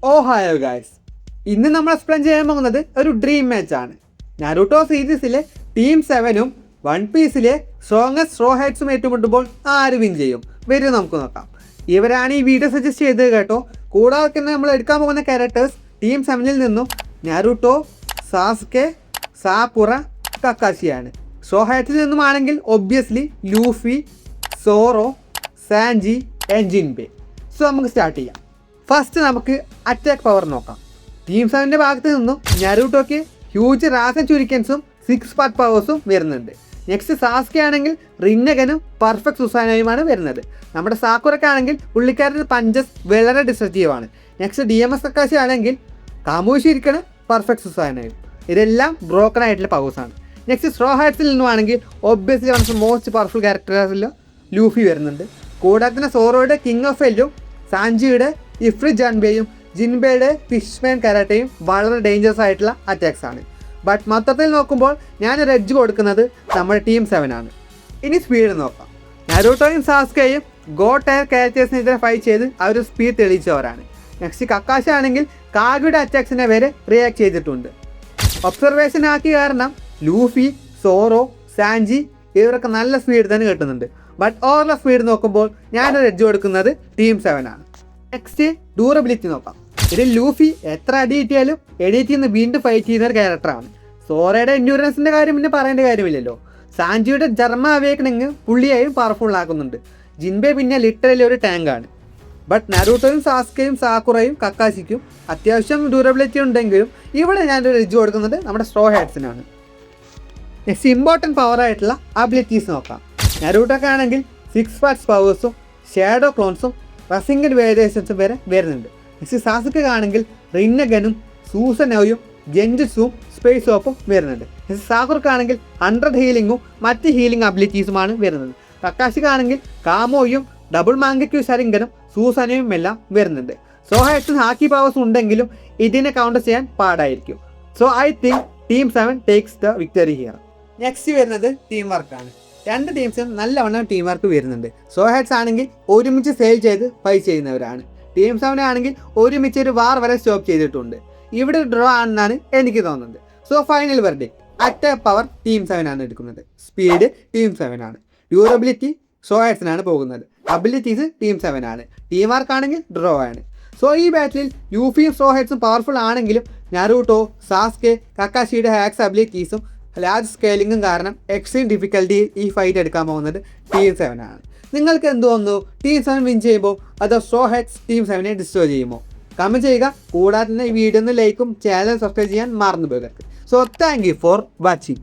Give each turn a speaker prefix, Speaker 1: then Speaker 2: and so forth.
Speaker 1: ഓഹായോ guys, ഇന്ന് നമ്മൾ explain ചെയ്യാൻ പോകുന്നത് ഒരു ഡ്രീം മാച്ചാണ്. നരുട്ടോ സീരീസിലെ ടീം 7ഉം വൺ പീസിലെ സ്ട്രോങ്ങസ്റ്റ് സ്ട്രോ ഹെഡ്സും ഏറ്റുമുട്ടുമ്പോൾ ആര് വിൻ ചെയ്യും വരും നമുക്ക് നോക്കാം. ഇവരാണ് ഈ വീഡിയോ സജസ്റ്റ് ചെയ്തത് കേട്ടോ. കൂടാതെ തന്നെ നമ്മൾ എടുക്കാൻ പോകുന്ന ക്യാരക്ടേഴ്സ് ടീം 7ൽ നിന്നും നരുട്ടോ, സാസ്കെ, സാക്കുറ, കക്കാഷിയാണ്. സ്ട്രോ ഹെഡ്സിൽ നിന്നുമാണെങ്കിൽ obviously Luffy, Zoro, Sanji and Jinbe. So നമുക്ക് സ്റ്റാർട്ട് ചെയ്യാം. ഫസ്റ്റ് നമുക്ക് അറ്റാക്ക് പവർ നോക്കാം. ടീം 7ൻ്റെ ഭാഗത്ത് നിന്നും നരുട്ടോയ്ക്ക് ഹ്യൂജ് റാസൻ ചുരിക്കൻസും 6 പാർട്ട് പവേഴ്സും വരുന്നുണ്ട്. നെക്സ്റ്റ് സാസ്കെ ആണെങ്കിൽ റിന്നഗനും പെർഫെക്റ്റ് സുസാനയുമാണ് വരുന്നത്. നമ്മുടെ സാക്കുറയ്ക്കാണെങ്കിൽ പുള്ളിക്കാരുടെ പഞ്ചസ് വളരെ ഡിസ്ട്രക്റ്റീവാണ്. നെക്സ്റ്റ് DMS കക്കാശി ആണെങ്കിൽ കാമൂഷി ഇരിക്കണം പെർഫെക്റ്റ് സുസാനയും. ഇതെല്ലാം ബ്രോക്കൺ ആയിട്ടുള്ള പവേഴ്സാണ്. നെക്സ്റ്റ് സ്ട്രോ ഹൈറ്റ്സിൽ നിന്നുമാണെങ്കിൽ obviously one of most powerful ക്യാരക്ടേഴ്സിൽ ലൂഫി വരുന്നുണ്ട്. കൂടാതെ തന്നെ സോറോയുടെ കിങ് ഓഫ് എല്ലും സാൻജിയുടെ ഇഫ്രി ജാൻബെയും ജിൻബെയുടെ ഫിഷ്മാൻ കരാട്ടയും വളരെ ഡേഞ്ചറസ് ആയിട്ടുള്ള അറ്റാക്സ് ആണ്. ബട്ട് മൊത്തത്തിൽ നോക്കുമ്പോൾ ഞാനൊരു എഡ്ജ് കൊടുക്കുന്നത് നമ്മുടെ ടീം 7 ആണ്. ഇനി സ്പീഡ് നോക്കാം. നരുട്ടോയും സാസ്കയും ഗോ ടയർ ക്യാരക്ടേഴ്സിനെതിരെ ഫൈറ്റ് ചെയ്ത് അവർ സ്പീഡ് തെളിയിച്ചവരാണ്. നെക്സ്റ്റ് കക്കാശി ആണെങ്കിൽ കാഗുയുടെ അറ്റാക്സിനെ വരെ റിയാക്ട് ചെയ്തിട്ടുണ്ട്. ഒബ്സർവേഷൻ ആക്കി കാരണം ലൂഫി, സോറോ, സാൻജി ഇവരൊക്കെ നല്ല സ്പീഡ് തന്നെ കിട്ടുന്നുണ്ട്. ബട്ട് ഓവറോൾ സ്പീഡ് നോക്കുമ്പോൾ ഞാനൊരു എഡ്ജ് കൊടുക്കുന്നത് ടീം 7 ആണ്. നെക്സ്റ്റ് ഡ്യൂറബിലിറ്റി നോക്കാം. ഇതിൽ ലൂഫി എത്ര അടി കിട്ടിയാലും എഡിറ്റ് നിന്ന് വീണ്ടും ഫൈറ്റ് ചെയ്യുന്ന ഒരു ക്യാരക്ടറാണ്. സോറയുടെ എൻഡ്യൂറൻസിൻ്റെ കാര്യം പിന്നെ പറയേണ്ട കാര്യമില്ലല്ലോ. സാൻജിയുടെ ജർമ്മ അവേക്കണിങ് പുള്ളിയായും പവർഫുൾ ആക്കുന്നുണ്ട്. ജിൻബെ പിന്നെ ലിറ്ററലി ഒരു ടാങ്കാണ്. ബട്ട് നരുട്ടോയും സാസ്കയും സാക്കുറയും കക്കാശിക്കും അത്യാവശ്യം ഡ്യൂറബിലിറ്റി ഉണ്ടെങ്കിലും ഇവിടെ ഞാനൊരു എഡ്ജ് കൊടുക്കുന്നത് നമ്മുടെ സ്ട്രോ ഹെഡ്സിനാണ്. നെക്സ്റ്റ് ഇമ്പോർട്ടൻറ്റ് പവറായിട്ടുള്ള അബിലിറ്റീസ് നോക്കാം. നരുട്ടോക്ക് ആണെങ്കിൽ 6 പാർട്സ് പവേഴ്സും ഷാഡോ ക്ലോൺസും റസിംഗൻ വേരിയേഷൻസും വരെ വരുന്നുണ്ട്. നെക്സ്റ്റ് സാസുക്കെ ആണെങ്കിൽ റിന്നഗനും സൂസനോയും ജെൻജുസും സ്പേസ് ഓപ്പും വരുന്നുണ്ട്. നെക്സ്റ്റ് സാക്കുറക്കാണെങ്കിൽ 100 ഹീലിങ്ങും മറ്റ് ഹീലിംഗ് അബിലിറ്റീസുമാണ് വരുന്നത്. കക്കാശിക്കാണെങ്കിൽ കാമോയും ഡബിൾ മാങ്കയ്ക്കു ശരിങ്കനും സൂസനയും എല്ലാം വരുന്നുണ്ട്. സോ ഹൈറ്റ്സും ഹാക്കി പവേഴ്സ് ഉണ്ടെങ്കിലും ഇതിനെ കൗണ്ടർ ചെയ്യാൻ പാടായിരിക്കും. So I think team 7 takes the victory here. Next വരുന്നത് ടീം വർക്കാണ്. രണ്ട് ടീംസും നല്ലവണ്ണം ടീം വർക്ക് വരുന്നുണ്ട്. സോ ഹെഡ്സ് ആണെങ്കിൽ ഒരുമിച്ച് സെയിൽ ചെയ്ത് ഫൈറ്റ് ചെയ്യുന്നവരാണ്. ടീം 7 ആണെങ്കിൽ ഒരുമിച്ച് ഒരു വാർ വരെ സ്റ്റോപ്പ് ചെയ്തിട്ടുണ്ട്. ഇവിടെ ഡ്രോ ആണെന്നാണ് എനിക്ക് തോന്നുന്നത്. So final verdict attack power team 7 ആണ് എടുക്കുന്നത്. സ്പീഡ് ടീം 7 ആണ്. ഡ്യൂറബിലിറ്റി സോ ഹെഡ്സിനാണ് പോകുന്നത്. അബിലിറ്റീസ് ടീം 7 ആണ്. ടീം വർക്ക് ആണെങ്കിൽ ഡ്രോ ആണ്. സോ ഈ ബാറ്റിൽ ലൂഫിയും സോ ഹെഡ്സും പവർഫുൾ ആണെങ്കിലും നരുട്ടോ, സാസ്കെ, കക്കാഷിയുടെ ഹാക്സ് അബിലിറ്റീസും ലാർജ് സ്കെയിലിങ്ങും കാരണം എക്സ്ട്രീം ഡിഫിക്കൽറ്റിയിൽ ഈ ഫൈറ്റ് എടുക്കാൻ പോകുന്നത് ടീം 7 ആണ്. നിങ്ങൾക്ക് എന്ത് തോന്നുന്നു? ടീം 7 വിൻ ചെയ്യുമ്പോൾ അതോ സ്ട്രോ ഹെഡ്സ് ടീം 7നെ ഡിസ്ട്രോയ് ചെയ്യുമോ? കമൻറ്റ് ചെയ്യുക. കൂടാതെ തന്നെ ഈ വീഡിയോ ഒന്ന് ലൈക്കും ചാനൽ സബ്സ്ക്രൈബ് ചെയ്യാൻ മറന്നു പോകരുത്. So thank you for watching.